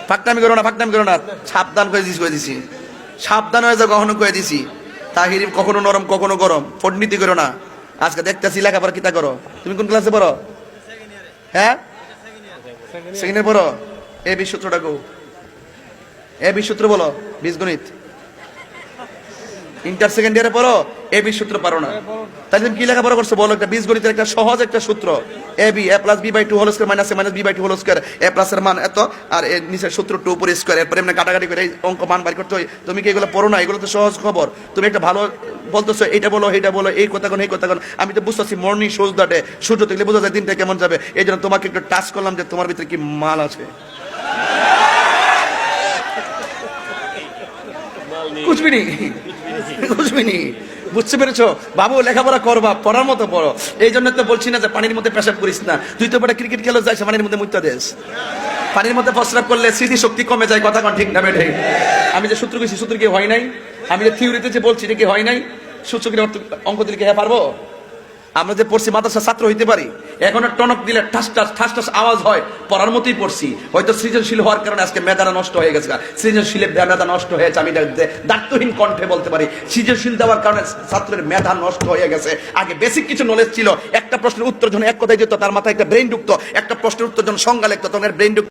ফাঁকনামি করো না, ফাঁকনামি করো না, সাবধান করে দিছি, সাবধান হয়ে যাও, কখনো করে দিছি। তাহির কখনো নরম কখনো গরম, ফটনীতি করো না। আজকে দেখতেছি লেখাপড়া কিতা করো, তুমি কোন ক্লাসে পড়ো? হ্যাঁ, সেকেন্ড ইয়ার পড়ো। এ বি সূত্রটা গো, এ বি সূত্র বলো, বীজগণিত। ইন্টার সেকেন্ড ইয়ারে পড়ো, এ বি সূত্র পারো না, তাহলে তুমি কি লেখাপড়া করছো বলো? একটা বীজগণিতের একটা সহজ একটা সূত্র, a b a plus b by two whole square minus a minus b by two whole square, a plus এর মান এত আর এর নিচের সূত্র টু উপর স্কয়ার, এরপরে এমনি কাটাকাটি করে এই অঙ্ক মান বাই করতে হয়। তুমি কি এগুলো পড়ো না? এগুলো তো সহজ খবর। তুমি একটা ভালো বলতেছো, এটা বলো এটা বলো, এই কথা কোন এই কথা কোন। আমি তো বুঝতেছি মর্নিং সোজ দাটে সূর্য দেখলে বোঝা যায় দিনটা কেমন যাবে। এই জন্য তোমাকে একটু টাচ করলাম যে তোমার ভিতরে কি মাল আছে। কুচবিনি কুচবিনি, বুঝতে পেরেছো বাবু? লেখাপড়া করবা, পড়ার মতো পড়ো। এই জন্য তো বলছি না যে পানির মধ্যে পেশাব করিস না। তুই তো ক্রিকেট খেলে যাইছ পানির মধ্যে মুত্তা দেশ। পানির মধ্যে প্রস্রাব করলে স্মৃতি শক্তি কমে যায়, কথা কোন ঠিক না বেঠে? আমি যে সূত্র কইছি, সূত্র কি হয় নাই? আমি যে থিওরিতে যে বলছি এটা কি হয় নাই? সূত্র কি অঙ্ক দিলে কি হ্যাঁ পারবো? আমরা যে পড়ছি মাদ্রাসা ছাত্র হইতে পারি, এখন টনক দিলে ঠাস ঠাস ঠাস ঠাস আওয়াজ হয়, পড়ার মতোই পড়ছি। হয়তো সৃজনশীল হওয়ার কারণে আজকে মেধাটা নষ্ট হয়ে গেছে, সৃজনশীলের মেধা নষ্ট হয়েছে। আমি দায়িত্বহীন কণ্ঠে বলতে পারি, সৃজনশীল দেওয়ার কারণে ছাত্রের মেধা নষ্ট হয়ে গেছে। আগে বেসিক কিছু নলেজ ছিল, একটা প্রশ্নের উত্তর যখন এক কথায় যেত তার মাথায় একটা ব্রেন ঢুকতো, একটা প্রশ্নের উত্তর যখন সংজ্ঞা লিখতো তখন ব্রেন ঢুকতো।